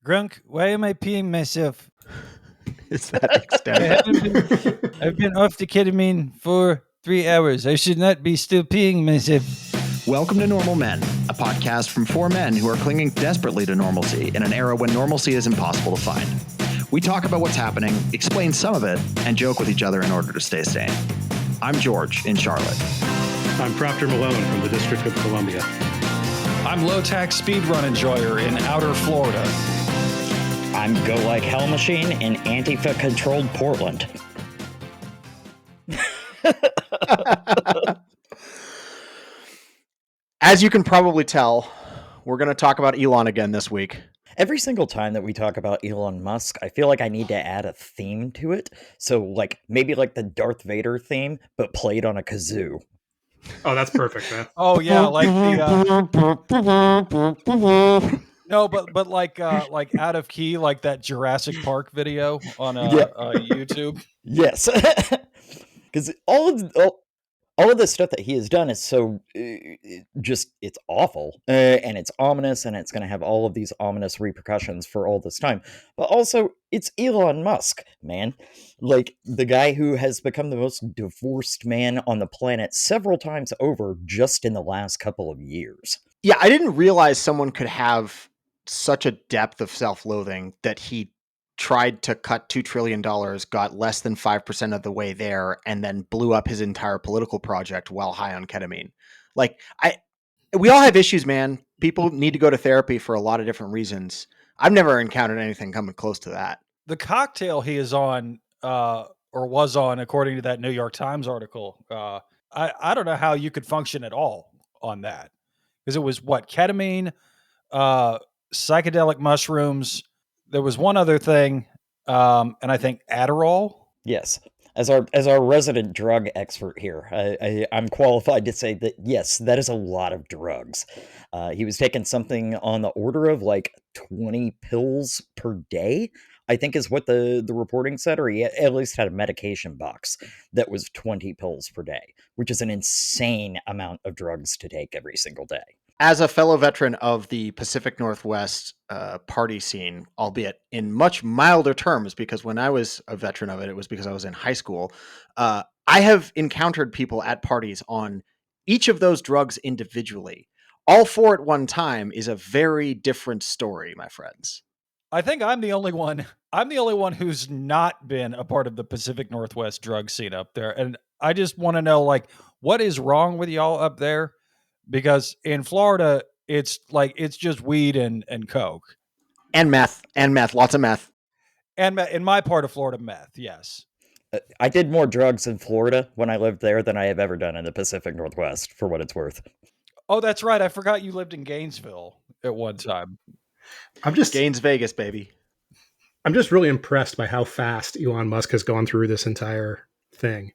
Grunk, why am I peeing myself? Is that extent? I've been off the ketamine for 3 hours. I should not be still peeing myself. Welcome to Normal Men, a podcast from four men who are clinging desperately to normalcy in an era when normalcy is impossible to find. We talk about what's happening, explain some of it, and joke with each other in order to stay sane. I'm George in Charlotte. I'm Proctor Malone from the District of Columbia. I'm low-tax speedrun enjoyer in outer Florida. I'm Go Like Hell Machine in Antifa-controlled Portland. As you can probably tell, we're going to talk about Elon again this week. Every single time that we talk about Elon Musk, I feel like I need to add a theme to it. So, maybe the Darth Vader theme, but played on a kazoo. Oh, that's perfect, man. Oh yeah, like the no, but like out of key, like that Jurassic Park video on YouTube. Yes, because all of the stuff that he has done is so it's awful and it's ominous, and it's going to have all of these ominous repercussions for all this time. But also, it's Elon Musk, man. Like, the guy who has become the most divorced man on the planet several times over just in the last couple of years. Yeah, I didn't realize someone could have such a depth of self-loathing that he tried to cut $2 trillion, got less than 5% of the way there, and then blew up his entire political project while high on ketamine. We all have issues, man. People need to go to therapy for a lot of different reasons. I've never encountered anything coming close to that. The cocktail he is on, or was on, according to that New York Times article, I don't know how you could function at all on that. Because it was ketamine, psychedelic mushrooms. There was one other thing, and I think Adderall. Yes. As our resident drug expert here, I'm qualified to say that, yes, that is a lot of drugs. He was taking something on the order of 20 pills per day, I think is what the reporting said, or he at least had a medication box that was 20 pills per day, which is an insane amount of drugs to take every single day. As a fellow veteran of the Pacific Northwest party scene, albeit in much milder terms, because when I was a veteran of it, it was because I was in high school. I have encountered people at parties on each of those drugs individually. All four at one time is a very different story, my friends. I think I'm the only one. I'm the only one who's not been a part of the Pacific Northwest drug scene up there. And I just want to know, what is wrong with y'all up there? Because in Florida, it's just weed and coke. And meth. Lots of meth. And in my part of Florida, meth, yes. I did more drugs in Florida when I lived there than I have ever done in the Pacific Northwest, for what it's worth. Oh, that's right. I forgot you lived in Gainesville at one time. Gaines, Vegas, baby. I'm just really impressed by how fast Elon Musk has gone through this entire thing.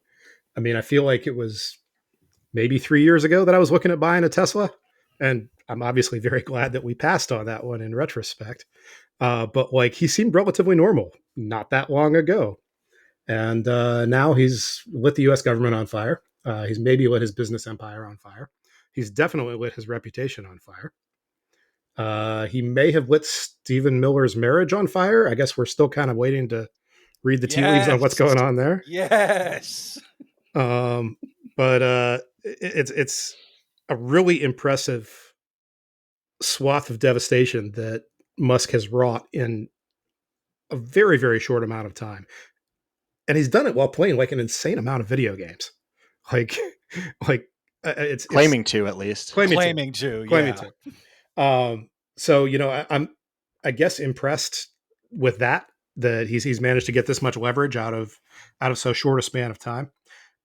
I mean, I feel like it was maybe 3 years ago that I was looking at buying a Tesla, and I'm obviously very glad that we passed on that one in retrospect. But he seemed relatively normal not that long ago. And now he's lit the US government on fire. He's maybe lit his business empire on fire. He's definitely lit his reputation on fire. He may have lit Stephen Miller's marriage on fire. I guess we're still kind of waiting to read the tea leaves on what's going on there. Yes. But it's a really impressive swath of devastation that Musk has wrought in a very, very short amount of time. And he's done it while playing an insane amount of video games. It's claiming to, at least. Claiming to. So, I'm, I guess, impressed with that he's managed to get this much leverage out of so short a span of time.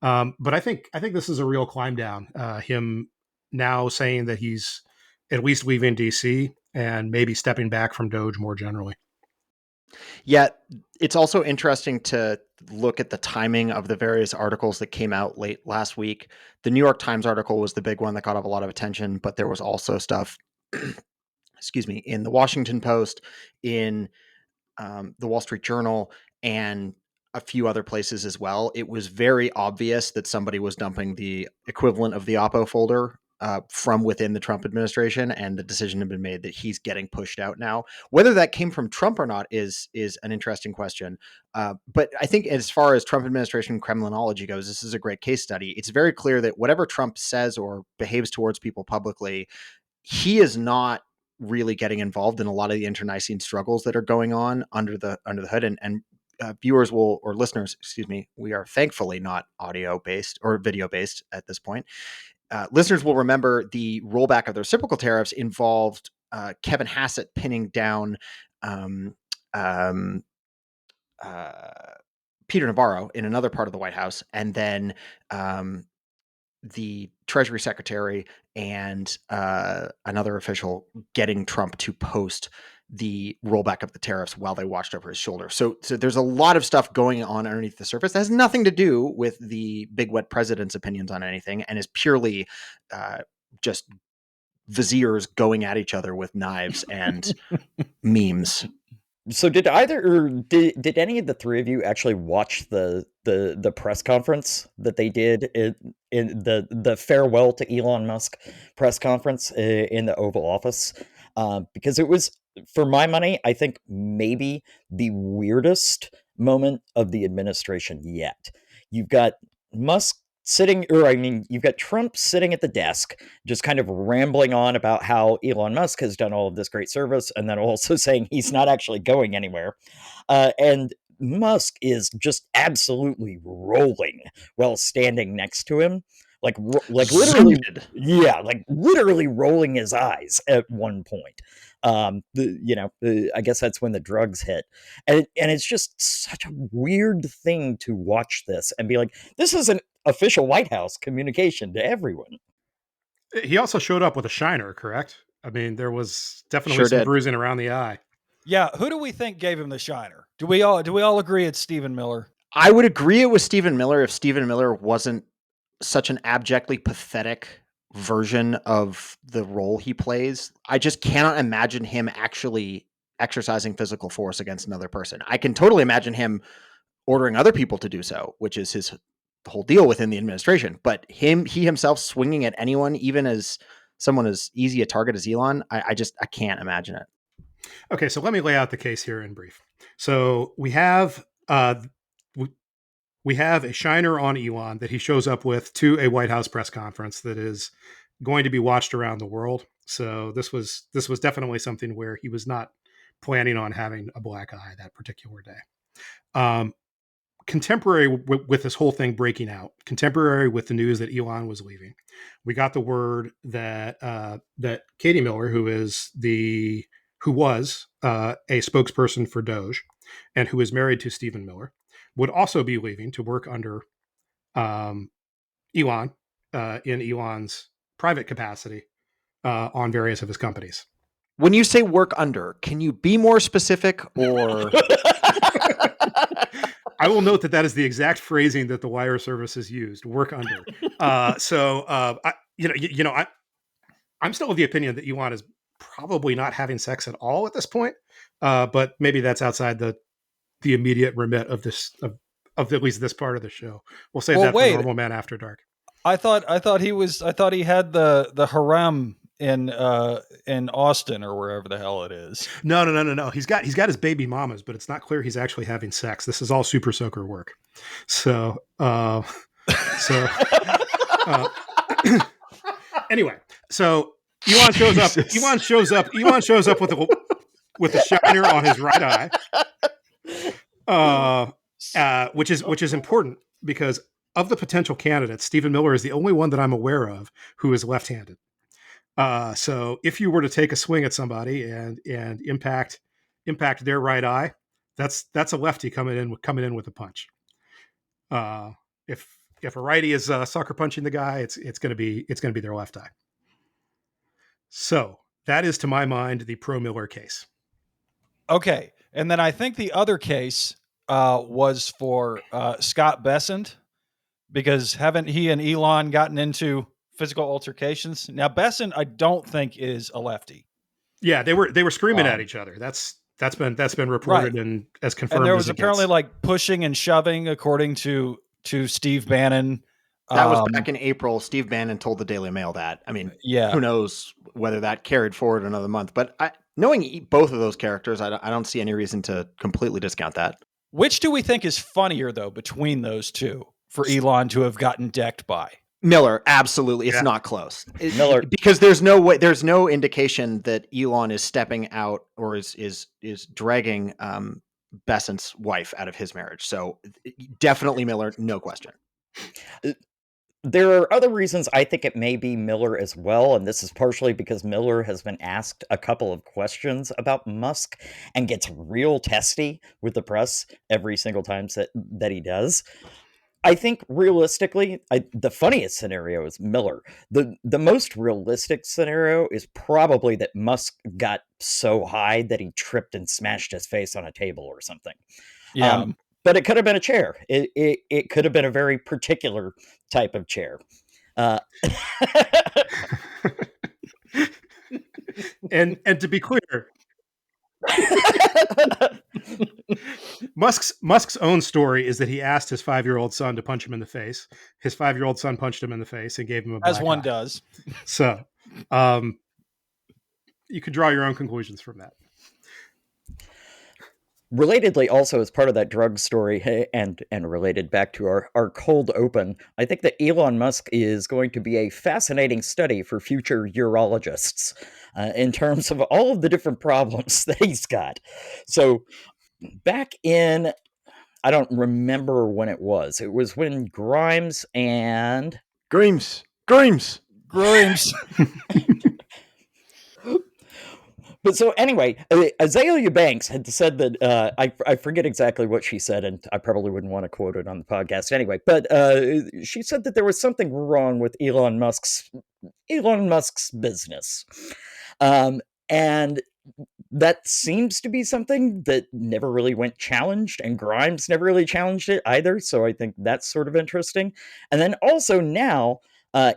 But I think this is a real climb down. Him now saying that he's at least leaving DC and maybe stepping back from Doge more generally. Yeah, it's also interesting to look at the timing of the various articles that came out late last week. The New York Times article was the big one that got up a lot of attention, but there was also stuff, in the Washington Post, in the Wall Street Journal, and a few other places as well. It was very obvious that somebody was dumping the equivalent of the Oppo folder from within the Trump administration, and the decision had been made that he's getting pushed out now. Whether that came from Trump or not is an interesting question. But I think as far as Trump administration Kremlinology goes, this is a great case study. It's very clear that whatever Trump says or behaves towards people publicly, he is not really getting involved in a lot of the internecine struggles that are going on under the hood. And viewers will, or listeners, excuse me, we are thankfully not audio based or video based at this point. Listeners will remember the rollback of the reciprocal tariffs involved Kevin Hassett pinning down Peter Navarro in another part of the White House, and then the Treasury Secretary and another official getting Trump to post the rollback of the tariffs while they watched over his shoulder. So there's a lot of stuff going on underneath the surface that has nothing to do with the big wet president's opinions on anything, and is purely just viziers going at each other with knives and memes. So did any of the three of you actually watch the press conference that they did in the farewell to Elon Musk press conference in the Oval Office? Because it was, for my money, I think maybe the weirdest moment of the administration yet. You've got Musk you've got Trump sitting at the desk, just kind of rambling on about how Elon Musk has done all of this great service, and then also saying he's not actually going anywhere. And Musk is just absolutely rolling while standing next to him. Like literally, like literally rolling his eyes at one point. I guess that's when the drugs hit, and it's just such a weird thing to watch this and be like, this is an official White House communication to everyone. He also showed up with a shiner, correct? I mean, there was definitely some bruising around the eye. Yeah, who do we think gave him the shiner? Do we all agree it's Stephen Miller? I would agree it was Stephen Miller if Stephen Miller wasn't such an abjectly pathetic version of the role he plays. I just cannot imagine him actually exercising physical force against another person. I can totally imagine him ordering other people to do so, which is his whole deal within the administration. But he himself swinging at anyone, even as someone as easy a target as Elon, I can't imagine it. Okay, so let me lay out the case here in brief. So we have we have a shiner on Elon that he shows up with to a White House press conference that is going to be watched around the world. So this was definitely something where he was not planning on having a black eye that particular day. Contemporary with this whole thing breaking out, contemporary with the news that Elon was leaving, we got the word that that Katie Miller, who was a spokesperson for Doge, and who is married to Stephen Miller, would also be leaving to work under Elon in Elon's private capacity on various of his companies. When you say work under, can you be more specific? Or I will note that is the exact phrasing that the wire services used. Work under. I'm still of the opinion that Elon is probably not having sex at all at this point. But maybe that's outside the immediate remit of this of at least this part of the show. We'll save that for Normal Man After Dark. I thought he had the harem in Austin or wherever the hell it is. No. He's got his baby mamas, but it's not clear he's actually having sex. This is all Super Soaker work. So anyway, so Elon shows up. Elon shows up with a shiner on his right eye, which is important because of the potential candidates, Stephen Miller is the only one that I'm aware of who is left-handed. So if you were to take a swing at somebody and impact their right eye, that's a lefty coming in with a punch. If a righty is sucker punching the guy, it's going to be their left eye. So that is, to my mind, the pro Miller case. Okay, and then I think the other case was for Scott Bessent, because haven't he and Elon gotten into physical altercations? Now Bessent, I don't think is a lefty. Yeah, they were screaming at each other. That's been reported and as confirmed. And there was apparently like pushing and shoving, according to Steve Bannon, That was back in April. Steve Bannon told the Daily Mail that. I mean, Yeah. who knows whether that carried forward another month. But knowing both of those characters, I don't see any reason to completely discount that. Which do we think is funnier, though, between those two for Elon to have gotten decked by? Miller, absolutely. It's Yeah. not close. Miller. Because there's no indication that Elon is stepping out or is dragging Besant's wife out of his marriage. So definitely Miller, no question. There are other reasons I think it may be Miller as well, and this is partially because Miller has been asked a couple of questions about Musk and gets real testy with the press every single time that he does. I think realistically, the funniest scenario is Miller. The most realistic scenario is probably that Musk got so high that he tripped and smashed his face on a table or something. Yeah. But it could have been a chair. It could have been a very particular type of chair. And to be clear, Musk's own story is that he asked his 5-year-old son to punch him in the face. His 5-year-old son punched him in the face and gave him a black As one eye. does. So, you could draw your own conclusions from that. Relatedly, also as part of that drug story, and related back to our cold open, I think that Elon Musk is going to be a fascinating study for future urologists in terms of all of the different problems that he's got. So back in, I don't remember when it was. It was when Grimes. But so anyway, Azalea Banks had said that I forget exactly what she said, and I probably wouldn't want to quote it on the podcast anyway. But she said that there was something wrong with Elon Musk's business, and that seems to be something that never really went challenged, and Grimes never really challenged it either. So I think that's sort of interesting. And then also now,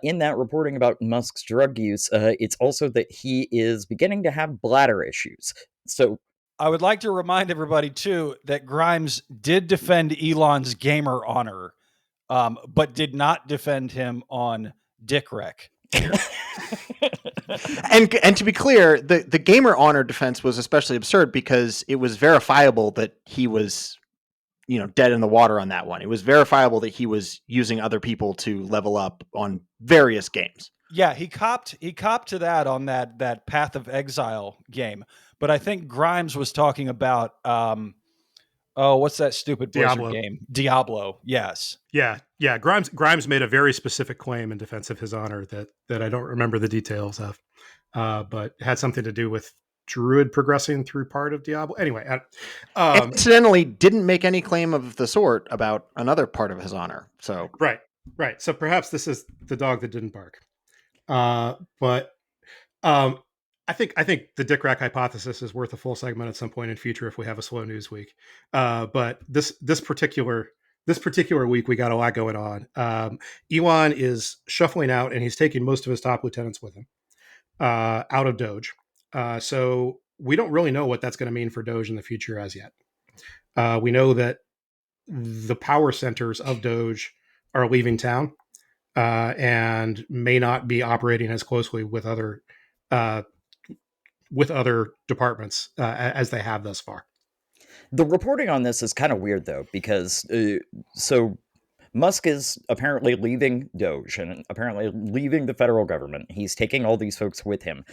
in that reporting about Musk's drug use, it's also that he is beginning to have bladder issues. So I would like to remind everybody, too, that Grimes did defend Elon's gamer honor, but did not defend him on Dick Wreck. And to be clear, the gamer honor defense was especially absurd because it was verifiable that he was, dead in the water on that one. It was verifiable that he was using other people to level up on various games. Yeah, he copped to that on that Path of Exile game. But I think Grimes was talking about what's that stupid Blizzard Diablo. game? Diablo. Yes. Yeah. Grimes made a very specific claim in defense of his honor that I don't remember the details of, but it had something to do with Druid progressing through part of Diablo. Anyway, incidentally, didn't make any claim of the sort about another part of his honor. So right. So perhaps this is the dog that didn't bark. But I think the Dick Rack hypothesis is worth a full segment at some point in future if we have a slow news week. But this particular week we got a lot going on. Elon is shuffling out, and he's taking most of his top lieutenants with him out of Doge. So we don't really know what that's going to mean for Doge in the future as yet. We know that the power centers of Doge are leaving town and may not be operating as closely with other departments as they have thus far. The reporting on this is kind of weird, though, because so Musk is apparently leaving Doge and apparently leaving the federal government. He's taking all these folks with him,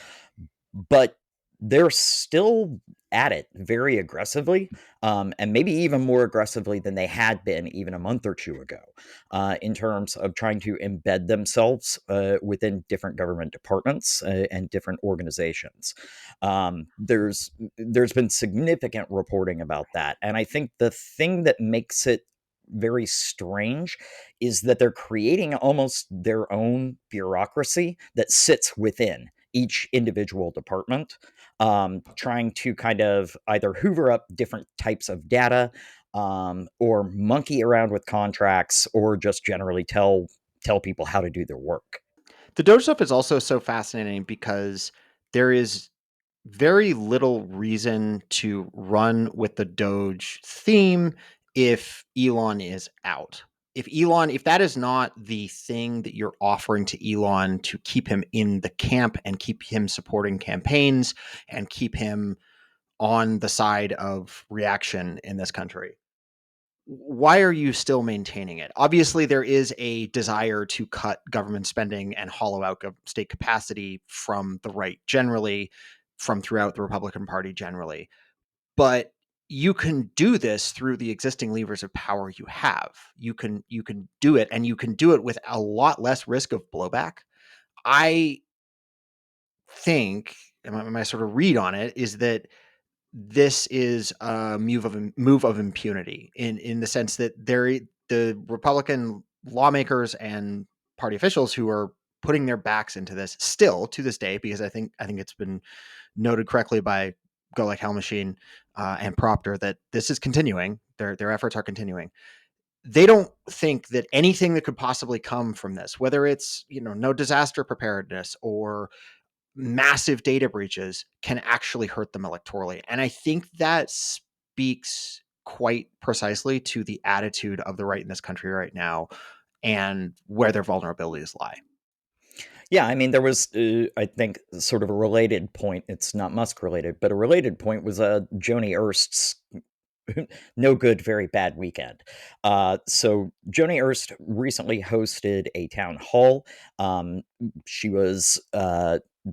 but they're still at it very aggressively, and maybe even more aggressively than they had been even a month or two ago, in terms of trying to embed themselves within different government departments and different organizations. There's been significant reporting about that, and I think the thing that makes it very strange is that they're creating almost their own bureaucracy that sits within each individual department, trying to kind of either hoover up different types of data, or monkey around with contracts, or just generally tell people how to do their work. The Doge stuff is also so fascinating because there is very little reason to run with the Doge theme if Elon is out. if that is not the thing that you're offering to Elon to keep him in the camp and keep him supporting campaigns and keep him on the side of reaction in this country, why are you still maintaining it? Obviously, there is a desire to cut government spending and hollow out state capacity from the right generally, from throughout the Republican Party generally. But you can do this through the existing levers of power you have. You can do it, and you can do it with a lot less risk of blowback. I think, and my sort of read on it is that this is a move of impunity in the sense that the Republican lawmakers and party officials who are putting their backs into this still to this day, because I think it's been noted correctly by Go Like Hell Machine and Proctor that this is continuing. Their efforts are continuing. They don't think that anything that could possibly come from this, whether it's no disaster preparedness or massive data breaches, can actually hurt them electorally. And I think that speaks quite precisely to the attitude of the right in this country right now and where their vulnerabilities lie. Yeah, I mean, there was, I think, sort of a related point. It's not Musk related, but a related point was Joni Ernst's no good, very bad weekend. So Joni Ernst recently hosted a town hall. She was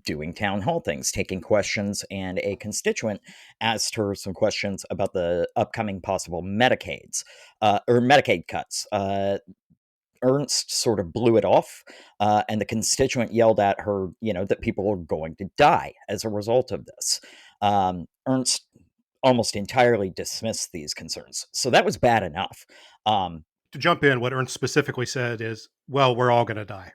doing town hall things, taking questions, and a constituent asked her some questions about the upcoming possible Medicaid cuts. Ernst sort of blew it off, and the constituent yelled at her, that people are going to die as a result of this. Ernst almost entirely dismissed these concerns. So that was bad enough. To jump in, what Ernst specifically said is, well, we're all going to die,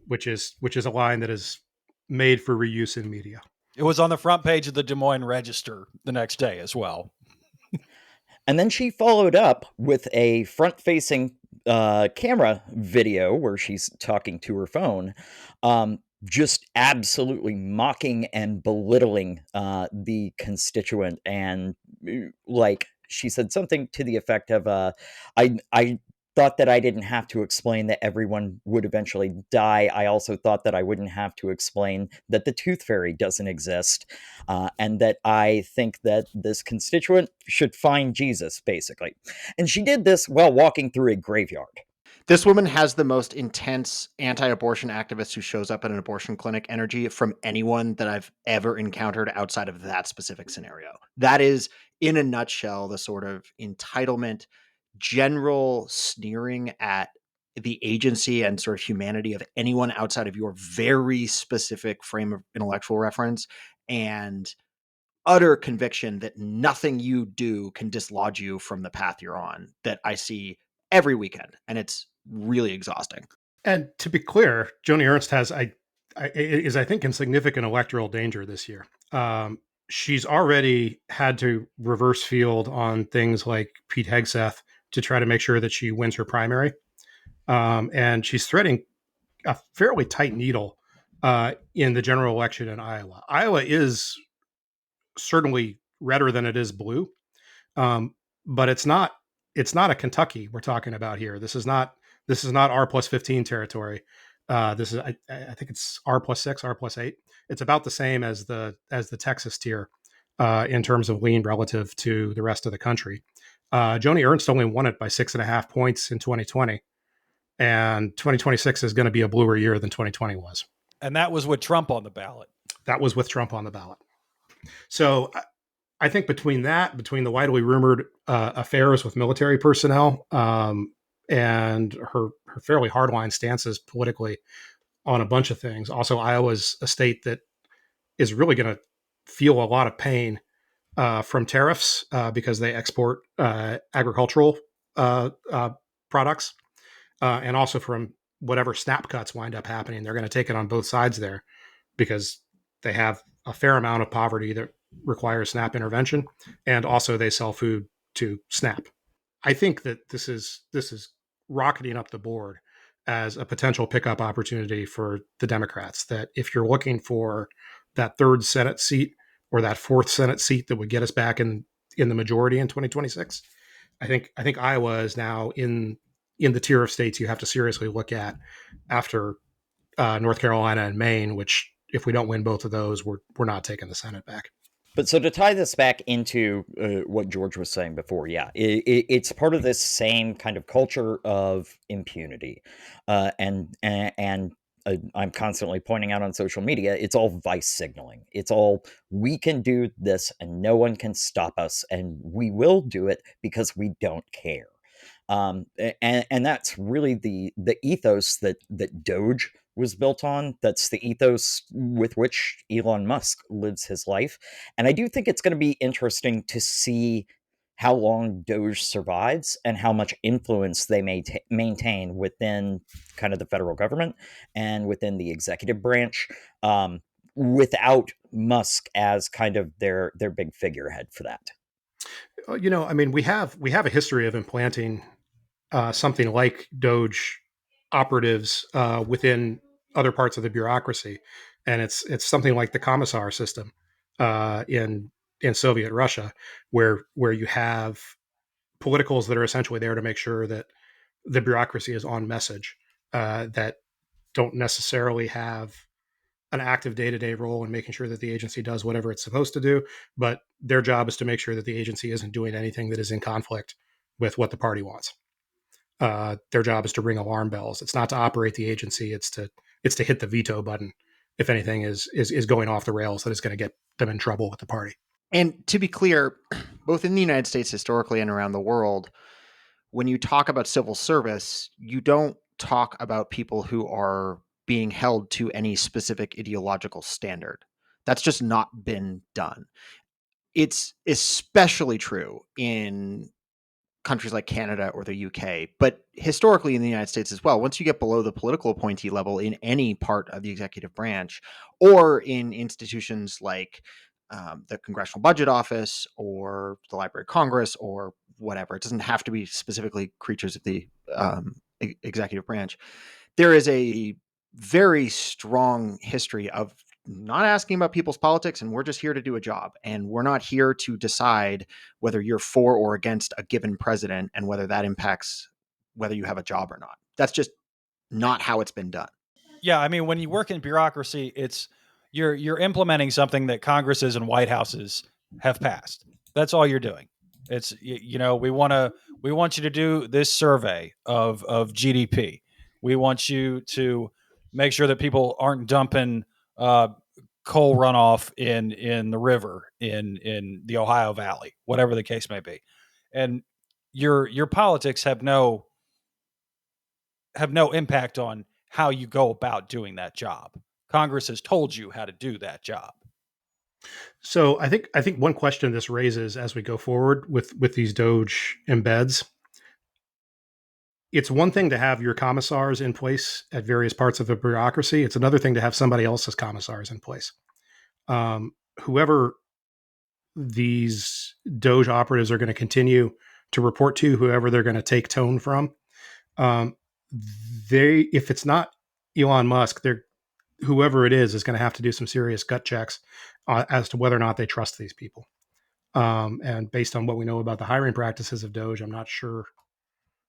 which is a line that is made for reuse in media. It was on the front page of the Des Moines Register the next day as well. And then she followed up with a front-facing camera video where she's talking to her phone, just absolutely mocking and belittling the constituent. And like she said something to the effect of, I thought that I didn't have to explain that everyone would eventually die. I also thought that I wouldn't have to explain that the tooth fairy doesn't exist, and that I think that this constituent should find Jesus, basically. And she did this while walking through a graveyard. This woman has the most intense anti-abortion activist who shows up at an abortion clinic energy from anyone that I've ever encountered outside of that specific scenario. That is, in a nutshell, the sort of entitlement, general sneering at the agency and sort of humanity of anyone outside of your very specific frame of intellectual reference, and utter conviction that nothing you do can dislodge you from the path you're on, that I see every weekend. And it's really exhausting. And to be clear, Joni Ernst is, I think, in significant electoral danger this year. She's already had to reverse field on things like Pete Hegseth to try to make sure that she wins her primary. And she's threading a fairly tight needle in the general election in Iowa. Iowa is certainly redder than it is blue, but it's not a Kentucky we're talking about here. This is not R+15 territory. This is I think it's R+6, R+8. It's about the same as the Texas tier in terms of lean relative to the rest of the country. Joni Ernst only won it by 6.5 points in 2020, and 2026 is going to be a bluer year than 2020 was. And that was with Trump on the ballot. That was with Trump on the ballot. So I think between the widely rumored affairs with military personnel and her fairly hardline stances politically on a bunch of things, also Iowa's a state that is really going to feel a lot of pain from tariffs because they export agricultural products, and also from whatever snap cuts wind up happening. They're going to take it on both sides there because they have a fair amount of poverty that requires SNAP intervention, and also they sell food to SNAP. I think that this is rocketing up the board as a potential pickup opportunity for the Democrats. That if you're looking for that third Senate seat or that fourth Senate seat that would get us back in the majority in 2026, I think Iowa is now in the tier of states you have to seriously look at after North Carolina and Maine, which if we don't win both of those, we're not taking the Senate back. But so to tie this back into what George was saying before, yeah, it's part of this same kind of culture of impunity, and I'm constantly pointing out on social media, it's all vice signaling. It's all we can do this, and no one can stop us, and we will do it because we don't care. And that's really the ethos that Doge was built on. That's the ethos with which Elon Musk lives his life. And I do think it's going to be interesting to see how long Doge survives and how much influence they may maintain within kind of the federal government and within the executive branch, without Musk as kind of their big figurehead for that. I mean, we have a history of implanting something like Doge operatives within other parts of the bureaucracy, and it's something like the commissar system in Soviet Russia, where you have politicals that are essentially there to make sure that the bureaucracy is on message, that don't necessarily have an active day-to-day role in making sure that the agency does whatever it's supposed to do, but their job is to make sure that the agency isn't doing anything that is in conflict with what the party wants. Their job is to ring alarm bells. It's not to operate the agency. It's to hit the veto button if anything is going off the rails that is going to get them in trouble with the party. And to be clear, both in the United States historically and around the world, when you talk about civil service, you don't talk about people who are being held to any specific ideological standard. That's just not been done. It's especially true in countries like Canada or the UK, but historically in the United States as well. Once you get below the political appointee level in any part of the executive branch or in institutions like the Congressional Budget Office or the Library of Congress or whatever, it doesn't have to be specifically creatures of the executive branch. There is a very strong history of not asking about people's politics, and we're just here to do a job, and we're not here to decide whether you're for or against a given president and whether that impacts whether you have a job or not. That's just not how it's been done. Yeah, I mean, when you work in bureaucracy, it's you're implementing something that Congresses and White Houses have passed. That's all you're doing. It's we want you to do this survey of GDP. We want you to make sure that people aren't dumping uh, coal runoff in the river in the Ohio Valley, whatever the case may be. And your politics have no impact on how you go about doing that job. Congress has told you how to do that job. So I think one question this raises as we go forward with these Doge embeds, it's one thing to have your commissars in place at various parts of the bureaucracy. It's another thing to have somebody else's commissars in place. Whoever these Doge operatives are going to continue to report to, whoever they're going to take tone from, um, if it's not Elon Musk, they're whoever it is going to have to do some serious gut checks as to whether or not they trust these people. And based on what we know about the hiring practices of Doge, I'm not sure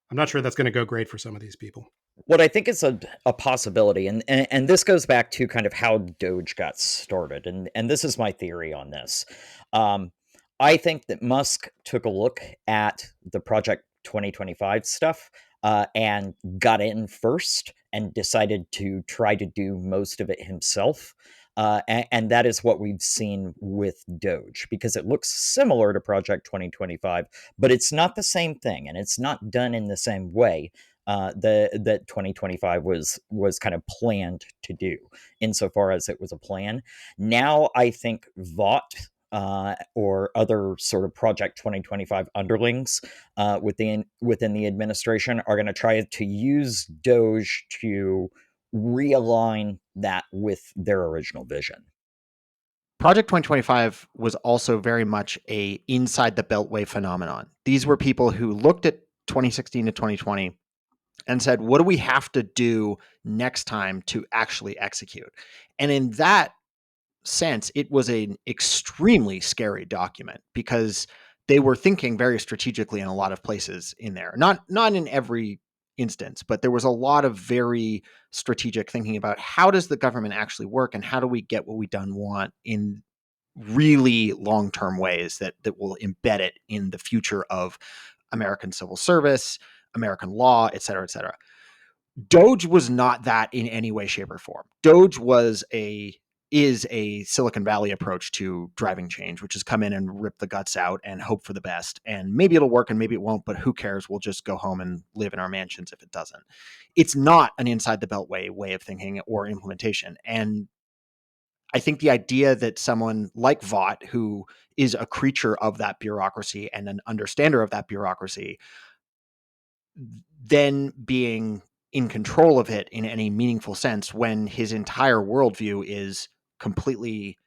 that's going to go great for some of these people. What I think is a possibility, and this goes back to kind of how Doge got started, and this is my theory on this. I think that Musk took a look at the Project 2025 stuff and got in first and decided to try to do most of it himself. And that is what we've seen with Doge, because it looks similar to Project 2025, but it's not the same thing, and it's not done in the same way that 2025 was kind of planned to do, insofar as it was a plan. Now I think Vought or other sort of Project 2025 underlings within the administration are going to try to use Doge to realign that with their original vision. Project 2025 was also very much a inside the beltway phenomenon. These were people who looked at 2016 to 2020 and said, what do we have to do next time to actually execute? And in that sense, it was an extremely scary document because they were thinking very strategically in a lot of places in there. Not in every instance, but there was a lot of very strategic thinking about how does the government actually work and how do we get what we want in really long-term ways that will embed it in the future of American civil service, American law, et cetera, et cetera. Doge was not that in any way, shape, or form. Doge is a Silicon Valley approach to driving change, which is come in and rip the guts out and hope for the best. And maybe it'll work and maybe it won't, but who cares? We'll just go home and live in our mansions if it doesn't. It's not an inside the beltway way of thinking or implementation. And I think the idea that someone like Vought, who is a creature of that bureaucracy and an understander of that bureaucracy, then being in control of it in any meaningful sense when his entire worldview is completely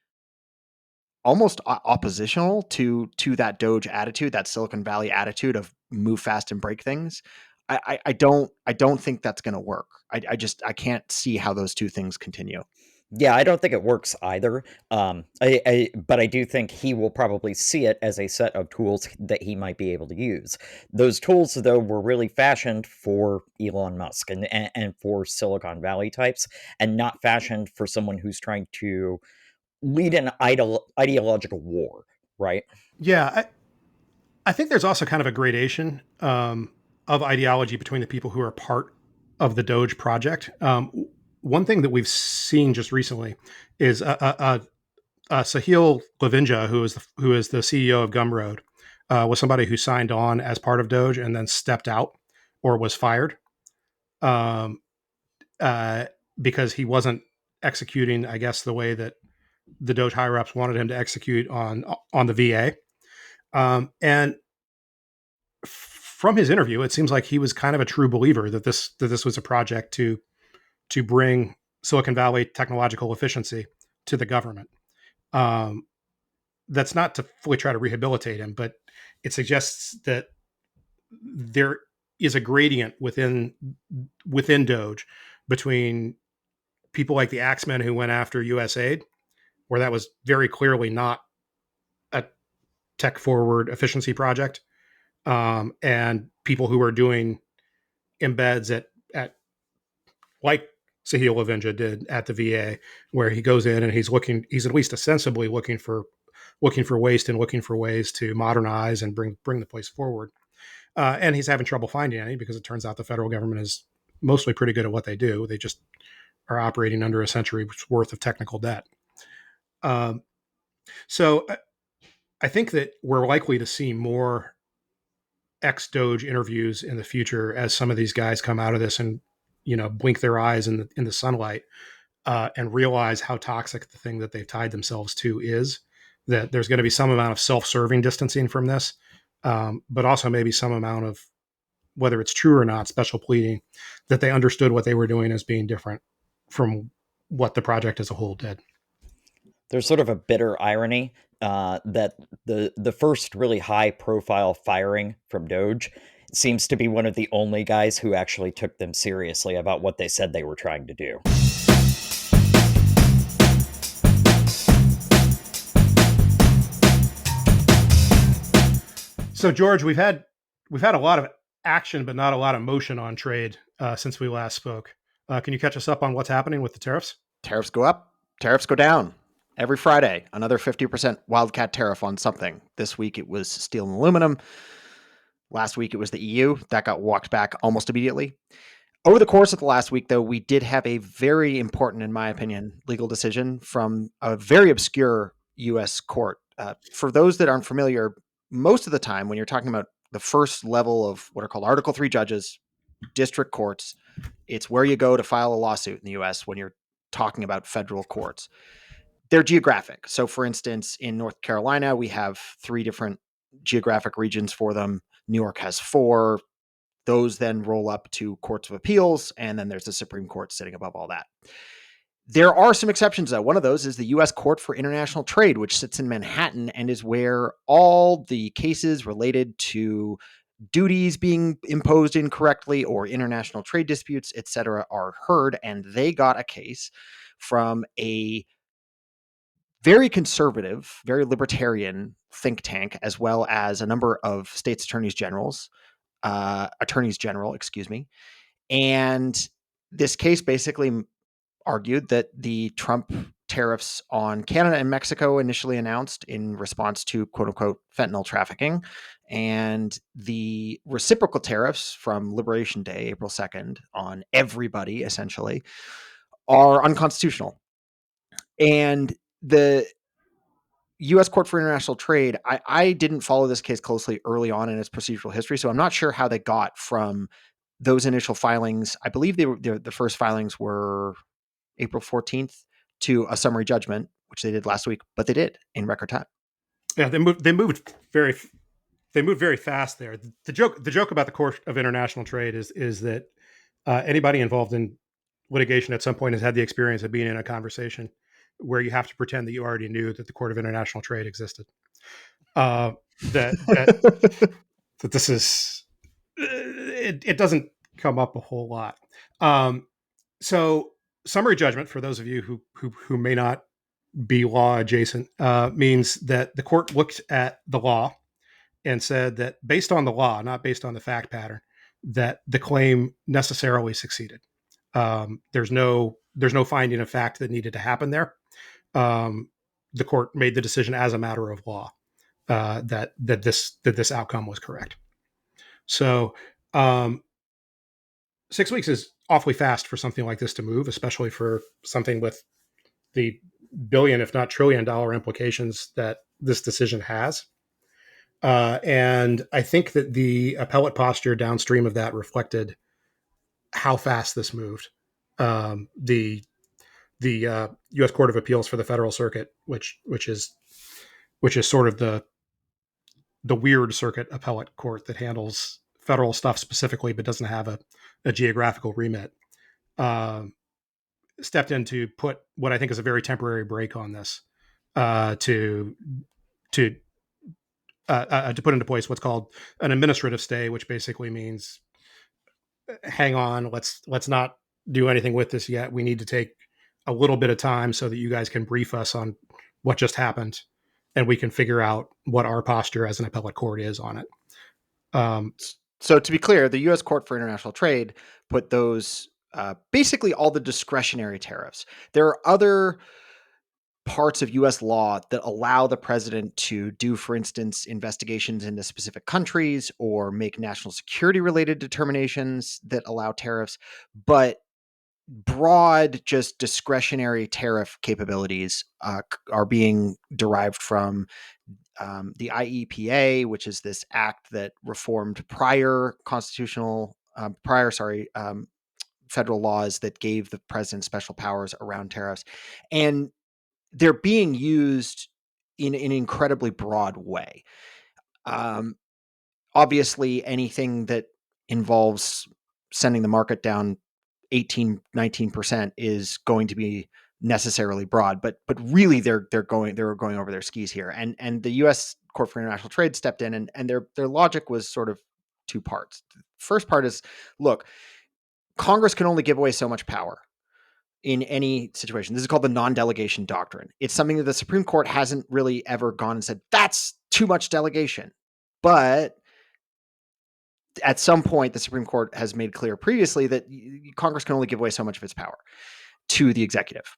almost oppositional to that Doge attitude, that Silicon Valley attitude of move fast and break things. I don't think that's going to work. I can't see how those two things continue. Yeah, I don't think it works either. But I do think he will probably see it as a set of tools that he might be able to use. Those tools, though, were really fashioned for Elon Musk and for Silicon Valley types, and not fashioned for someone who's trying to lead an ideological war, right? Yeah, I think there's also kind of a gradation of ideology between the people who are part of the Doge project. One thing that we've seen just recently is Sahil Lavinja, who is the CEO of Gumroad, was somebody who signed on as part of Doge and then stepped out or was fired um, because he wasn't executing, I guess, the way that the Doge higher ups wanted him to execute on the VA. And from his interview, it seems like he was kind of a true believer that this was a project to bring Silicon Valley technological efficiency to the government. Um, that's not to fully try to rehabilitate him, but it suggests that there is a gradient within Doge between people like the Axemen who went after USAID, where that was very clearly not a tech forward efficiency project, and people who are doing embeds at like Sahil Lavinja did at the VA, where he goes in and he's at least ostensibly looking for waste and looking for ways to modernize and bring the place forward. And he's having trouble finding any because it turns out the federal government is mostly pretty good at what they do. They just are operating under a century's worth of technical debt. So I think that we're likely to see more ex-Doge interviews in the future as some of these guys come out of this and blink their eyes in the sunlight and realize how toxic the thing that they've tied themselves to is. That there's going to be some amount of self-serving distancing from this, but also maybe some amount of, whether it's true or not, special pleading that they understood what they were doing as being different from what the project as a whole did. There's sort of a bitter irony that the first really high profile firing from Doge seems to be one of the only guys who actually took them seriously about what they said they were trying to do. So George, we've had a lot of action, but not a lot of motion on trade since we last spoke. Can you catch us up on what's happening with the tariffs? Tariffs go up, tariffs go down. Every Friday, another 50% wildcat tariff on something. This week it was steel and aluminum. Last week it was the EU. That got walked back almost immediately. Over the course of the last week, though, we did have a very important, in my opinion, legal decision from a very obscure U.S. court. For those that aren't familiar, most of the time when you're talking about the first level of what are called Article 3 judges, district courts, it's where you go to file a lawsuit in the U.S. when you're talking about federal courts. They're geographic. So, for instance, in North Carolina, we have 3 different geographic regions for them. New York has 4. Those then roll up to courts of appeals, and then there's the Supreme Court sitting above all that. There are some exceptions, though. One of those is the U.S. Court for International Trade, which sits in Manhattan and is where all the cases related to duties being imposed incorrectly or international trade disputes, et cetera, are heard. And they got a case from a very conservative, very libertarian think tank, as well as a number of states attorneys general, excuse me. And this case basically argued that the Trump tariffs on Canada and Mexico, initially announced in response to quote unquote fentanyl trafficking, and the reciprocal tariffs from Liberation Day, April 2nd, on everybody essentially, are unconstitutional. And the U.S. Court for International Trade, I didn't follow this case closely early on in its procedural history, so I'm not sure how they got from those initial filings. I believe the first filings were April 14th to a summary judgment, which they did last week, but they did in record time. Yeah, they moved very fast there. The joke about the Court of International Trade is that anybody involved in litigation at some point has had the experience of being in a conversation where you have to pretend that you already knew that the Court of International Trade existed. That this is it doesn't come up a whole lot. So summary judgment, for those of you who may not be law adjacent, means that the court looked at the law and said that based on the law, not based on the fact pattern, that the claim necessarily succeeded. There's no finding of fact that needed to happen there. The court made the decision as a matter of law that this outcome was correct. So 6 weeks is awfully fast for something like this to move, especially for something with the billion, if not trillion-dollar implications that this decision has. And I think that the appellate posture downstream of that reflected how fast this moved. The U.S. Court of Appeals for the Federal Circuit, which is sort of the weird circuit appellate court that handles federal stuff specifically, but doesn't have a geographical remit, stepped in to put what I think is a very temporary break on this, to put into place what's called an administrative stay, which basically means, hang on, let's not do anything with this yet. We need to take a little bit of time so that you guys can brief us on what just happened, and we can figure out what our posture as an appellate court is on it. So to be clear, the U.S. Court for International Trade put those basically all the discretionary tariffs. There are other parts of U.S. law that allow the president to do, for instance, investigations into specific countries or make national security related determinations that allow tariffs, but broad, just discretionary tariff capabilities are being derived from the IEPA, which is this act that reformed prior federal laws that gave the president special powers around tariffs. And they're being used in an incredibly broad way. Obviously, anything that involves sending the market down 18, 19% is going to be necessarily broad, but really they're going over their skis here. And the U.S. Court for International Trade stepped in, and their logic was sort of two parts. The first part is, look, Congress can only give away so much power in any situation. This is called the non-delegation doctrine. It's something that the Supreme Court hasn't really ever gone and said, that's too much delegation. But at some point, the Supreme Court has made clear previously that Congress can only give away so much of its power to the executive.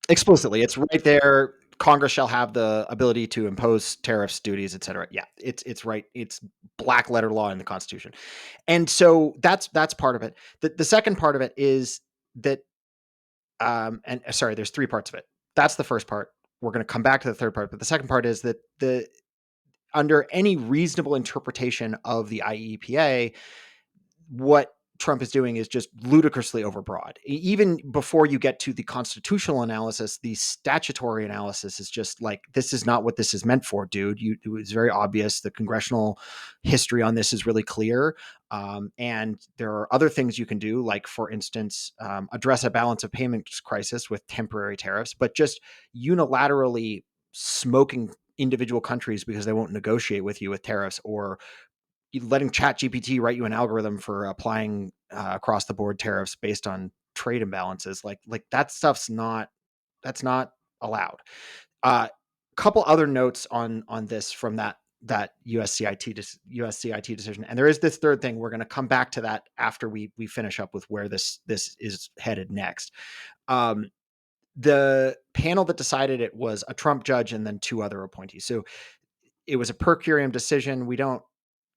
Explicitly, it's right there. Congress shall have the ability to impose tariffs, duties, et cetera. Yeah, it's right. It's black letter law in the Constitution. And so that's part of it. The second part of it is that, there's three parts of it. That's the first part. We're going to come back to the third part, but the second part is that under any reasonable interpretation of the IEPA, what Trump is doing is just ludicrously overbroad. Even before you get to the constitutional analysis, the statutory analysis is just like, this is not what this is meant for, dude. It was very obvious. The congressional history on this is really clear. And there are other things you can do, like, for instance, address a balance of payments crisis with temporary tariffs, but just unilaterally smoking individual countries because they won't negotiate with you with tariffs, or letting ChatGPT write you an algorithm for applying across the board tariffs based on trade imbalances, like that stuff's that's not allowed. Couple other notes on this from that USCIT decision, and there is this third thing. We're going to come back to that after we finish up with where this is headed next. The panel that decided it was a Trump judge and then 2 other appointees. So it was a per curiam decision. We don't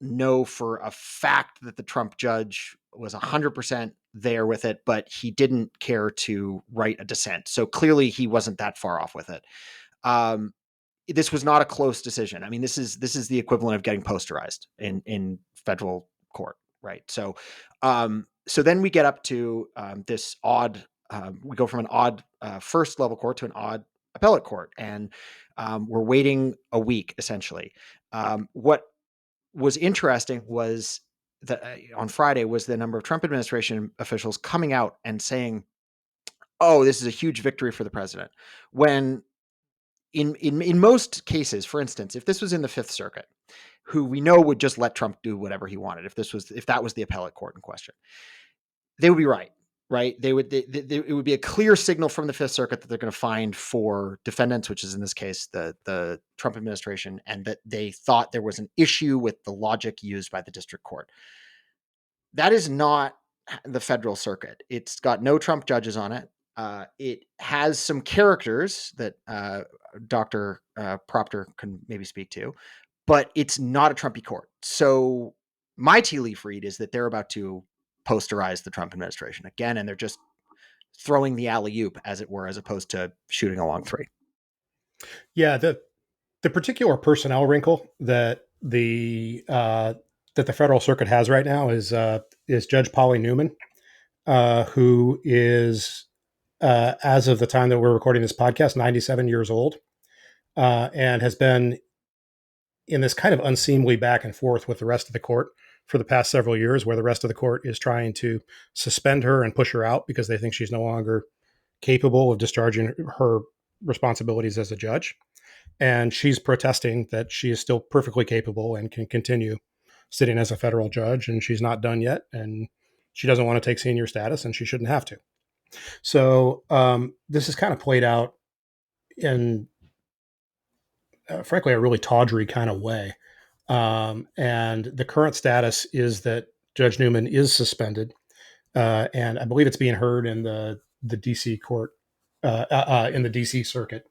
know for a fact that the Trump judge was 100% there with it, but he didn't care to write a dissent. So clearly he wasn't that far off with it. This was not a close decision. I mean, this is the equivalent of getting posterized in federal court, right? So, so then we get up to this odd. We go from an odd first level court to an odd appellate court, and we're waiting a week essentially. What was interesting was that on Friday was the number of Trump administration officials coming out and saying, "Oh, this is a huge victory for the president," when in most cases, for instance, if this was in the Fifth Circuit, who we know would just let Trump do whatever he wanted, if that was the appellate court in question, they would be right. It would be a clear signal from the Fifth Circuit that they're going to find for defendants, which is in this case the Trump administration, and that they thought there was an issue with the logic used by the district court. That is not the federal circuit. It's got no Trump judges on it. It has some characters that Dr. Proctor can maybe speak to, but it's not a Trumpy court. So my tea leaf read is that they're about to posterize the Trump administration again, and they're just throwing the alley-oop, as it were, as opposed to shooting a long 3. Yeah, the particular personnel wrinkle that the Federal Circuit has right now is Judge Polly Newman, who is as of the time that we're recording this podcast, 97 years old, and has been in this kind of unseemly back and forth with the rest of the court for the past several years, where the rest of the court is trying to suspend her and push her out because they think she's no longer capable of discharging her responsibilities as a judge. And she's protesting that she is still perfectly capable and can continue sitting as a federal judge, and she's not done yet, and she doesn't want to take senior status, and she shouldn't have to. So this is kind of played out in, frankly, a really tawdry kind of way. And the current status is that Judge Newman is suspended, and I believe it's being heard in the DC court, in the DC circuit,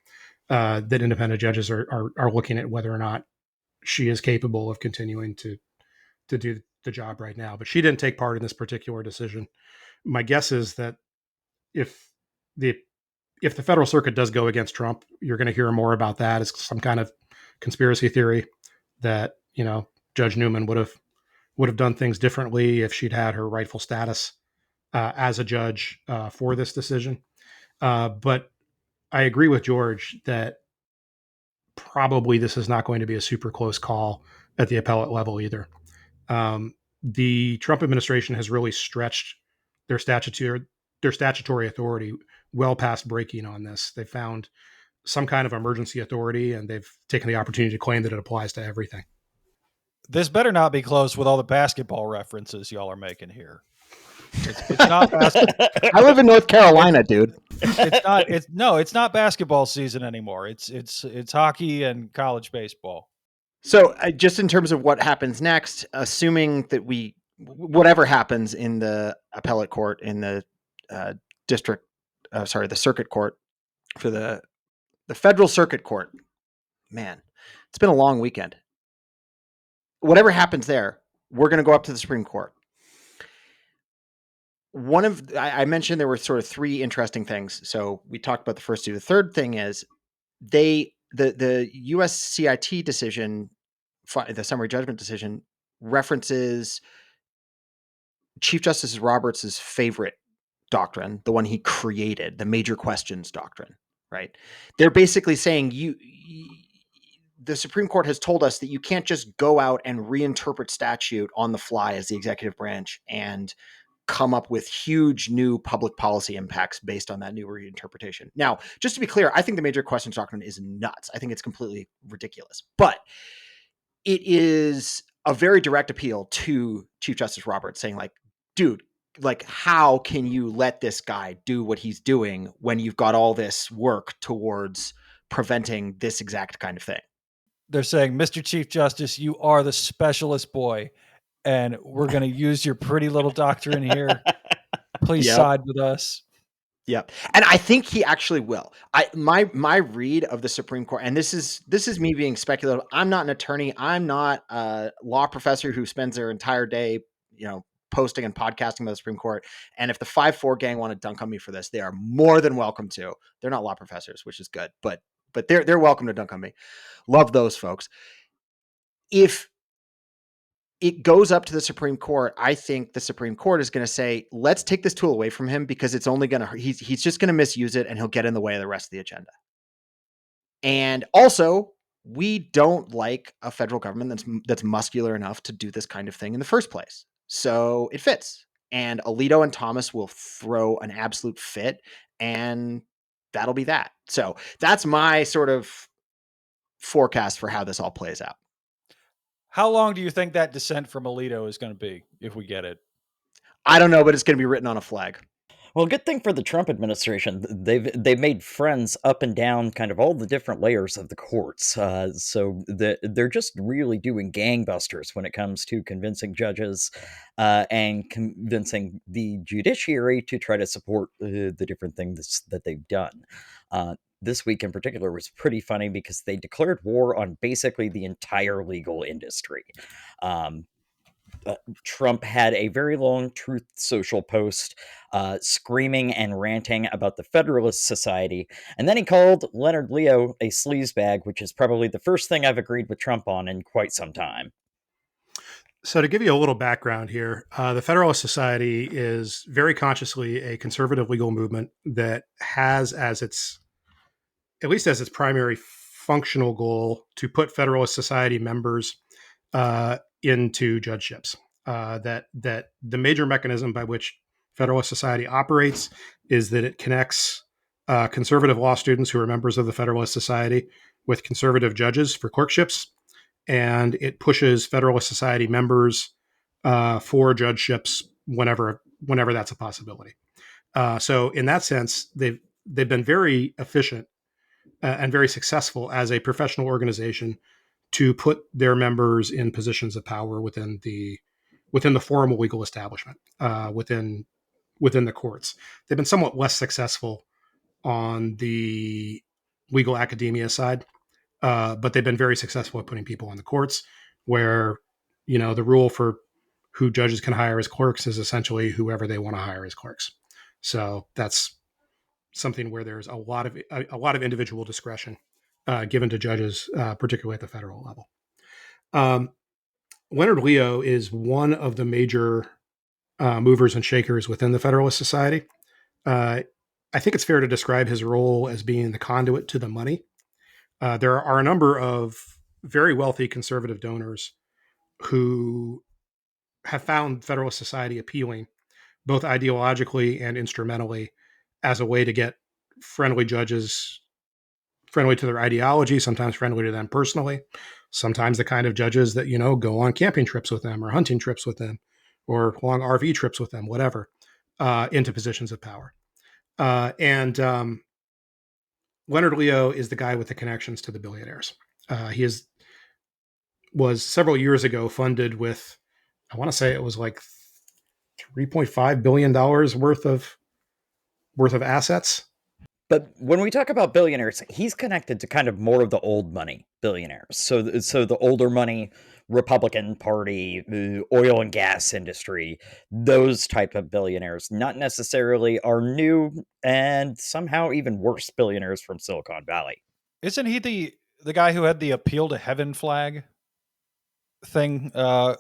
that independent judges are looking at whether or not she is capable of continuing to do the job right now. But she didn't take part in this particular decision. My guess is that if the federal circuit does go against Trump, you're going to hear more about that as some kind of conspiracy theory that, Judge Newman would have done things differently if she'd had her rightful status as a judge for this decision. But I agree with George that probably this is not going to be a super close call at the appellate level either. The Trump administration has really stretched their statutory authority well past breaking on this. They found some kind of emergency authority, and they've taken the opportunity to claim that it applies to everything. This better not be close with all the basketball references y'all are making here. It's not basketball. I live in North Carolina, dude. It's not basketball season anymore. It's hockey and college baseball. So just in terms of what happens next, assuming that whatever happens in the appellate court, in the the circuit court for the federal circuit court, man, it's been a long weekend. Whatever happens there, we're going to go up to the Supreme Court. I mentioned there were sort of 3 interesting things. So we talked about the first 2. The third thing is the USCIT decision, the summary judgment decision, references Chief Justice Roberts' favorite doctrine, the one he created, the major questions doctrine, right? They're basically saying the Supreme Court has told us that you can't just go out and reinterpret statute on the fly as the executive branch and come up with huge new public policy impacts based on that new reinterpretation. Now, just to be clear, I think the major questions doctrine is nuts. I think it's completely ridiculous, but it is a very direct appeal to Chief Justice Roberts, saying like, dude, like, how can you let this guy do what he's doing when you've got all this work towards preventing this exact kind of thing? They're saying, Mr. Chief Justice, you are the specialist boy, and we're going to use your pretty little doctrine here. Please Yep. side with us. Yep. And I think he actually will. My read of the Supreme Court, and this is me being speculative. I'm not an attorney. I'm not a law professor who spends their entire day, posting and podcasting about the Supreme Court. And if the 5-4 gang want to dunk on me for this, they are more than welcome to. They're not law professors, which is good, but they're welcome to dunk on me. Love those folks. If it goes up to the Supreme Court, I think the Supreme Court is going to say, let's take this tool away from him, because it's only going to, he's just going to misuse it and he'll get in the way of the rest of the agenda. And also, we don't like a federal government that's muscular enough to do this kind of thing in the first place. So it fits. And Alito and Thomas will throw an absolute fit, and that'll be that. So that's my sort of forecast for how this all plays out. How long do you think that dissent from Alito is going to be if we get it? I don't know, but it's going to be written on a flag. Well, good thing for the Trump administration, they've made friends up and down kind of all the different layers of the courts. So they're just really doing gangbusters when it comes to convincing judges and convincing the judiciary to try to support the different things that they've done. This week in particular was pretty funny because they declared war on basically the entire legal industry. Trump had a very long Truth Social post screaming and ranting about the Federalist Society, and then he called Leonard Leo a sleazebag, which is probably the first thing I've agreed with Trump on in quite some time. So to give you a little background here, the Federalist Society is very consciously a conservative legal movement that has as its primary functional goal to put Federalist Society members into judgeships. That the major mechanism by which Federalist Society operates is that it connects conservative law students who are members of the Federalist Society with conservative judges for clerkships, and it pushes Federalist Society members for judgeships whenever that's a possibility. So in that sense, they've been very efficient and very successful as a professional organization to put their members in positions of power within the formal legal establishment, within the courts. They've been somewhat less successful on the legal academia side, but they've been very successful at putting people on the courts, where the rule for who judges can hire as clerks is essentially whoever they want to hire as clerks. So that's something where there's a lot of individual discretion given to judges, particularly at the federal level. Leonard Leo is one of the major movers and shakers within the Federalist Society. I think it's fair to describe his role as being the conduit to the money. There are a number of very wealthy conservative donors who have found Federalist Society appealing, both ideologically and instrumentally, as a way to get friendly judges, friendly to their ideology, sometimes friendly to them personally, sometimes the kind of judges that, go on camping trips with them or hunting trips with them or long RV trips with them, whatever, into positions of power. And Leonard Leo is the guy with the connections to the billionaires. He was several years ago funded with, I want to say it was like $3.5 billion worth of assets. But when we talk about billionaires, he's connected to kind of more of the old money billionaires. So the older money, Republican Party, oil and gas industry, those type of billionaires, not necessarily our new and somehow even worse billionaires from Silicon Valley. Isn't he the guy who had the appeal to heaven flag thing a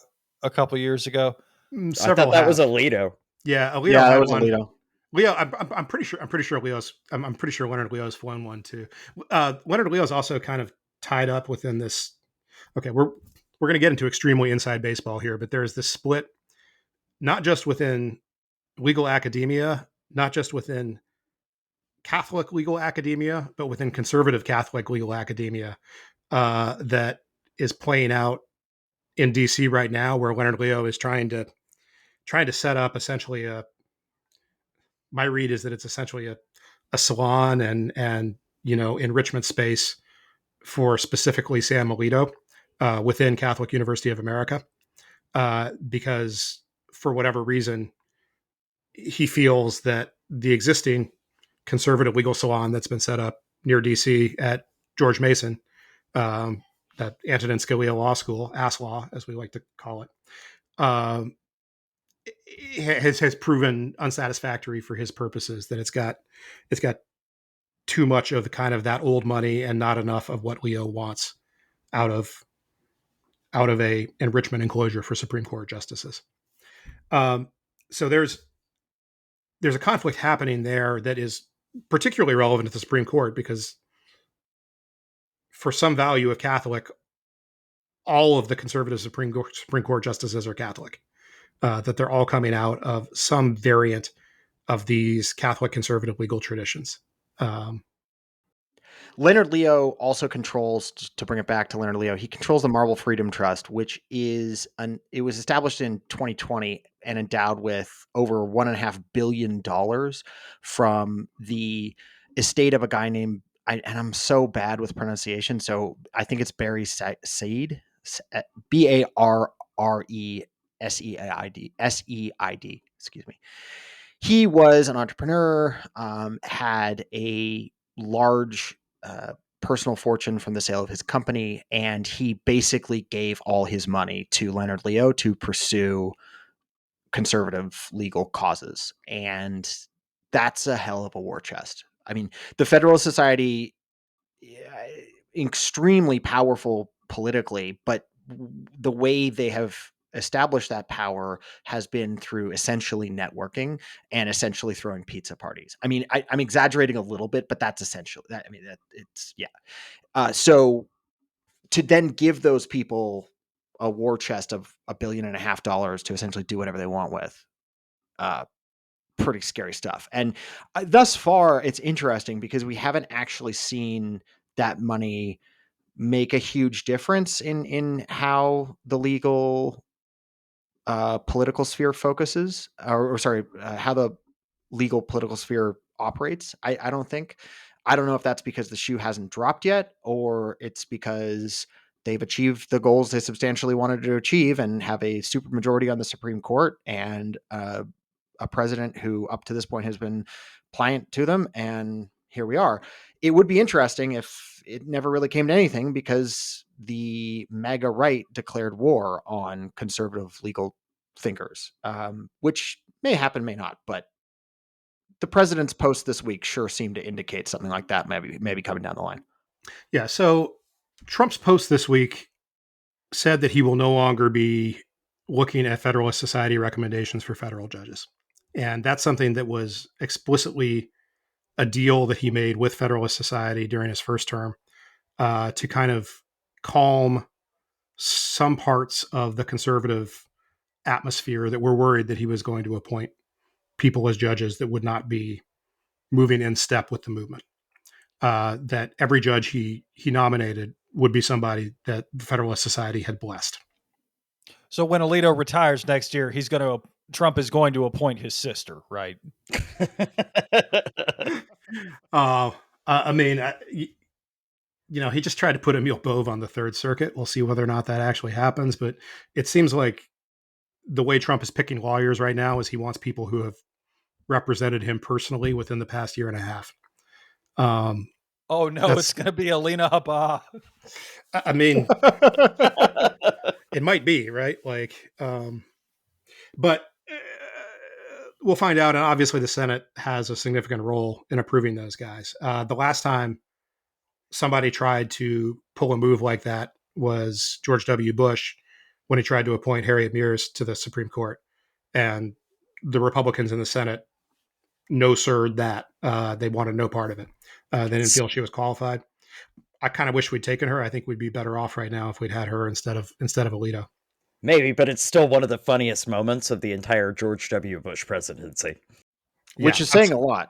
couple years ago? I thought that was Alito. Yeah, Alito. Yeah, that was Alito. Leo, I'm pretty sure I'm pretty sure Leonard Leo's flown one too. Leonard Leo's also kind of tied up within this. Okay, we're going to get into extremely inside baseball here, but there's this split, not just within legal academia, not just within Catholic legal academia, but within conservative Catholic legal academia, that is playing out in DC right now, where Leonard Leo is trying to set up essentially my read is that it's essentially a salon and enrichment space for specifically San Melito within Catholic University of America, because for whatever reason he feels that the existing conservative legal salon that's been set up near DC at George Mason, that Antonin Scalia Law School, Ass Law as we like to call it, um, has proven unsatisfactory for his purposes. That it's got too much of the kind of that old money and not enough of what Leo wants out of a enrichment enclosure for Supreme Court justices. So there's a conflict happening there that is particularly relevant to the Supreme Court, because for some value of Catholic, all of the conservative Supreme Court justices are Catholic. That they're all coming out of some variant of these Catholic conservative legal traditions. Leonard Leo also controls, to bring it back to Leonard Leo, he controls the Marble Freedom Trust, which is it was established in 2020 and endowed with over $1.5 billion from the estate of a guy named, and I'm so bad with pronunciation, so I think it's Barry Said, Barreseid, excuse me. He was an entrepreneur, had a large personal fortune from the sale of his company, and he basically gave all his money to Leonard Leo to pursue conservative legal causes. And that's a hell of a war chest. I mean, the Federalist Society, extremely powerful politically, but the way they have established that power has been through essentially networking and essentially throwing pizza parties. I mean, I'm exaggerating a little bit, but that's essentially that. I mean, it's so to then give those people a war chest of $1.5 billion to essentially do whatever they want with, pretty scary stuff. And thus far, it's interesting because we haven't actually seen that money make a huge difference in how the legal political sphere focuses, or sorry, how the legal political sphere operates. I don't think. I don't know if that's because the shoe hasn't dropped yet, or it's because they've achieved the goals they substantially wanted to achieve and have a supermajority on the Supreme Court and a president who up to this point has been pliant to them. And here we are. It would be interesting if it never really came to anything, because the MAGA right declared war on conservative legal thinkers, which may happen, may not, but the president's post this week sure seemed to indicate something like that maybe coming down the line. Yeah. So Trump's post this week said that he will no longer be looking at Federalist Society recommendations for federal judges. And that's something that was explicitly a deal that he made with Federalist Society during his first term, to kind of calm some parts of the conservative atmosphere that were worried that he was going to appoint people as judges that would not be moving in step with the movement. That every judge he nominated would be somebody that the Federalist Society had blessed. So when Alito retires next year, Trump is going to appoint his sister, right? I mean, he just tried to put Emil Bove on the Third Circuit. We'll see whether or not that actually happens. But it seems like the way Trump is picking lawyers right now is he wants people who have represented him personally within the past year and a half. Oh no, it's going to be Alina Habba. I mean, it might be, right? Like, but we'll find out. And obviously the Senate has a significant role in approving those guys. The last time somebody tried to pull a move like that was George W. Bush, when he tried to appoint Harriet Mears to the Supreme Court. And the Republicans in the Senate no-sirred that. They wanted no part of it. They didn't feel she was qualified. I kind of wish we'd taken her. I think we'd be better off right now if we'd had her instead of Alito. Maybe, but it's still one of the funniest moments of the entire George W. Bush presidency. Which is saying a lot.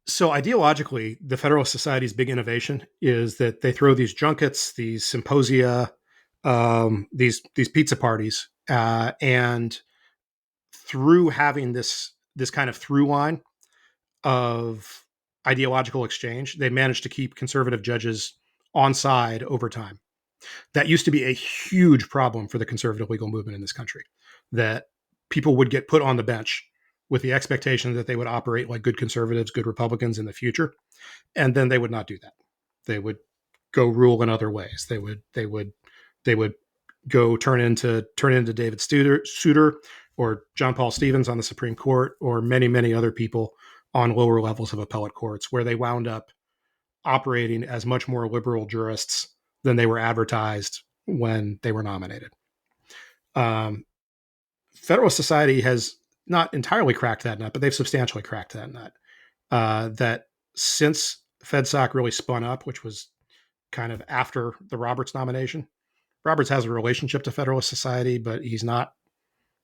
So ideologically, the Federalist Society's big innovation is that they throw these junkets, these symposia, these pizza parties, and through having this kind of through line of ideological exchange, they managed to keep conservative judges on side over time. That used to be a huge problem for the conservative legal movement in this country, that people would get put on the bench with the expectation that they would operate like good conservatives, good Republicans in the future, and then they would not do that. They would go rule in other ways. They would go turn into David Souter or John Paul Stevens on the Supreme Court, or many other people on lower levels of appellate courts, where they wound up operating as much more liberal jurists than they were advertised when they were nominated. Federalist Society has not entirely cracked that nut, but they've substantially cracked that nut. That since FedSoc really spun up, which was kind of after the Roberts nomination, Roberts has a relationship to Federalist Society, but he's not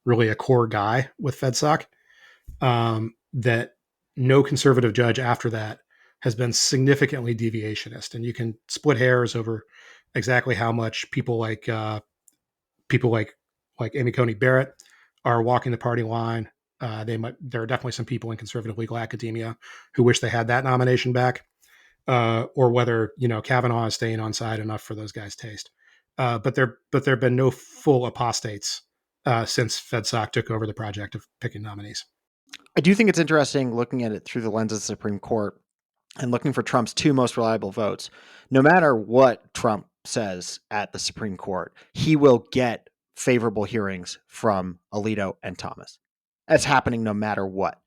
really a core guy with FedSoc. That no conservative judge after that has been significantly deviationist, and you can split hairs over exactly how much people like Amy Coney Barrett are walking the party line. There are definitely some people in conservative legal academia who wish they had that nomination back, or whether Kavanaugh is staying on side enough for those guys' taste. But there have been no full apostates since FedSoc took over the project of picking nominees. I do think it's interesting looking at it through the lens of the Supreme Court and looking for Trump's two most reliable votes. No matter what Trump says at the Supreme Court, he will get favorable hearings from Alito and Thomas. That's happening no matter what.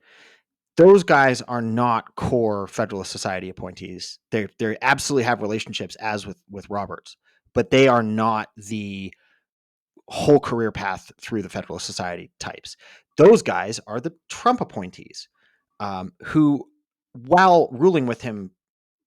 Those guys are not core Federalist Society appointees. They absolutely have relationships, as with Roberts, but they are not the whole career path through the Federalist Society types. Those guys are the Trump appointees, who, while ruling with him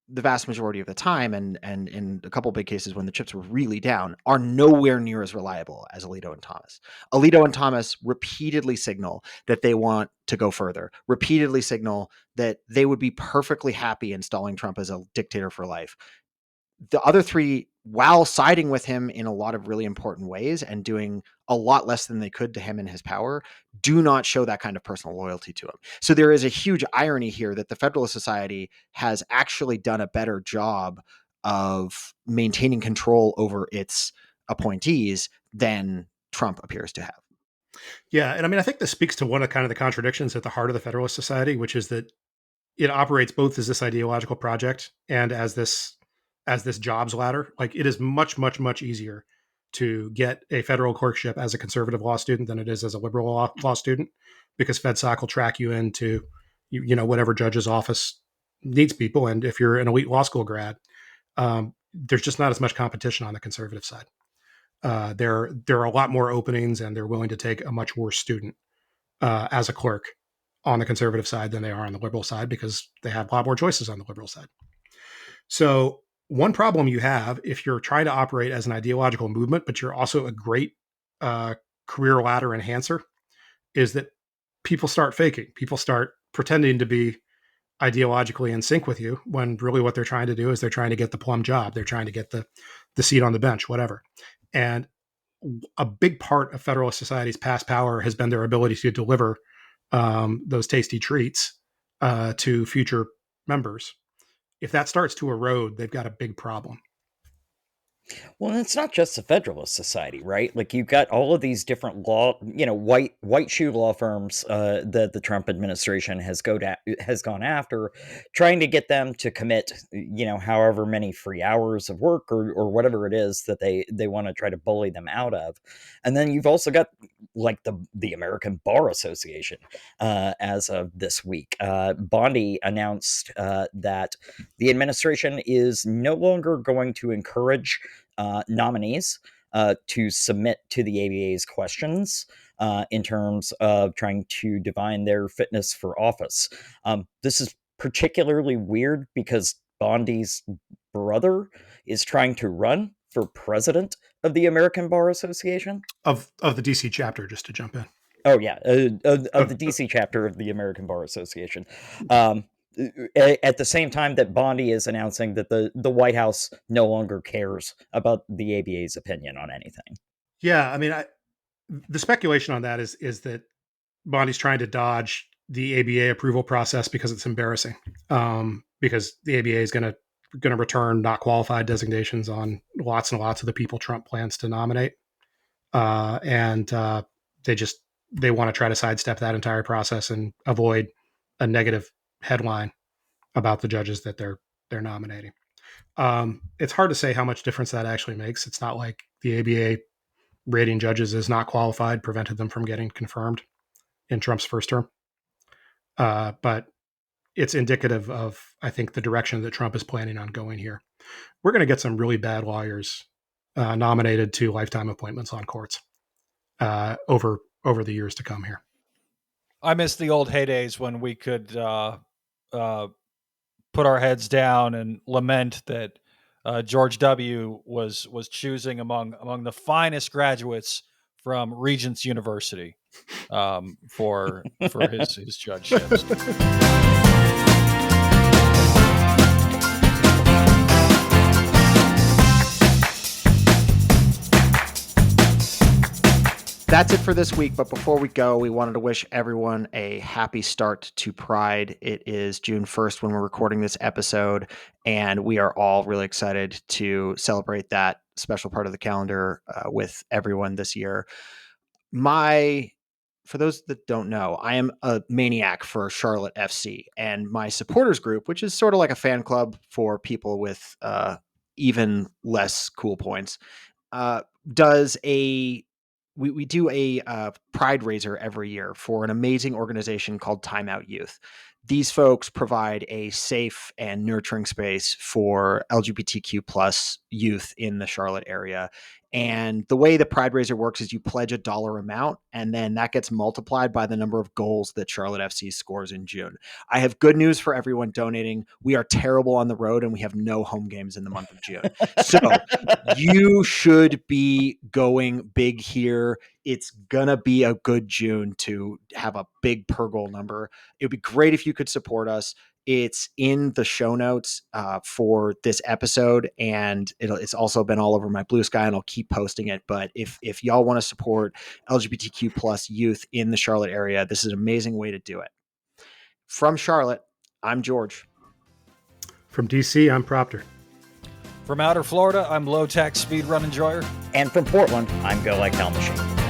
the vast majority of the time, and in a couple big cases when the chips were really down, are nowhere near as reliable as Alito and Thomas. Alito and Thomas repeatedly signal that they want to go further, repeatedly signal that they would be perfectly happy installing Trump as a dictator for life. The other three, while siding with him in a lot of really important ways and doing a lot less than they could to him and his power, do not show that kind of personal loyalty to him. So there is a huge irony here that the Federalist Society has actually done a better job of maintaining control over its appointees than Trump appears to have. Yeah, and I mean, I think this speaks to one of kind of the contradictions at the heart of the Federalist Society, which is that it operates both as this ideological project and as this jobs ladder. Like, it is much easier to get a federal clerkship as a conservative law student than it is as a liberal law student, because FedSoc will track you into whatever judge's office needs people, and if you're an elite law school grad, there's just not as much competition on the conservative side. There are a lot more openings, and they're willing to take a much worse student as a clerk on the conservative side than they are on the liberal side, because they have a lot more choices on the liberal side. So one problem you have if you're trying to operate as an ideological movement, but you're also a great career ladder enhancer, is that people start faking. People start pretending to be ideologically in sync with you, when really what they're trying to do is they're trying to get the plum job. They're trying to get the seat on the bench, whatever. And a big part of Federalist Society's past power has been their ability to deliver those tasty treats to future members. If that starts to erode, they've got a big problem. Well, it's not just the Federalist Society, right? Like, you've got all of these different white shoe law firms that the Trump administration has gone after, trying to get them to commit, however many free hours of work or whatever it is that they want to try to bully them out of. And then you've also got like the American Bar Association as of this week. Bondi announced that the administration is no longer going to encourage nominees to submit to the ABA's questions in terms of trying to divine their fitness for office. This is particularly weird because Bondi's brother is trying to run for president of the American Bar Association. Of the DC chapter, just to jump in. Oh, yeah, of the DC chapter of the American Bar Association. at the same time that Bondi is announcing that the White House no longer cares about the ABA's opinion on anything. Yeah, I mean, the speculation on that is that Bondi's trying to dodge the ABA approval process because it's embarrassing. Because the ABA is going to return not qualified designations on lots and lots of the people Trump plans to nominate, and they want to try to sidestep that entire process and avoid a negative headline about the judges that they're nominating. It's hard to say how much difference that actually makes. It's not like the ABA rating judges as not qualified prevented them from getting confirmed in Trump's first term. But it's indicative of, I think, the direction that Trump is planning on going here. We're going to get some really bad lawyers nominated to lifetime appointments on courts over the years to come here. I miss the old heydays when we could put our heads down and lament that George W. was choosing among the finest graduates from Regents University for his judgeships. That's it for this week. But before we go, we wanted to wish everyone a happy start to Pride. It is June 1st when we're recording this episode, and we are all really excited to celebrate that special part of the calendar with everyone this year. For those that don't know, I am a maniac for Charlotte FC, and my supporters group, which is sort of like a fan club for people with even less cool points, does we do a Pride Raiser every year for an amazing organization called Time Out Youth. These folks provide a safe and nurturing space for LGBTQ plus youth in the Charlotte area. And the way the Pride Raiser works is you pledge a dollar amount, and then that gets multiplied by the number of goals that Charlotte FC scores in June. I have good news for everyone donating. We are terrible on the road, and we have no home games in the month of June. So you should be going big here. It's going to be a good June to have a big per goal number. It would be great if you could support us. It's in the show notes for this episode, and it's also been all over my Blue Sky, and I'll keep posting it. But if y'all want to support LGBTQ plus youth in the Charlotte area, this is an amazing way to do it. From Charlotte, I'm George. From DC, I'm Proctor. From outer Florida, I'm low tax speedrun enjoyer. And from Portland, I'm Go Like Hell Machine.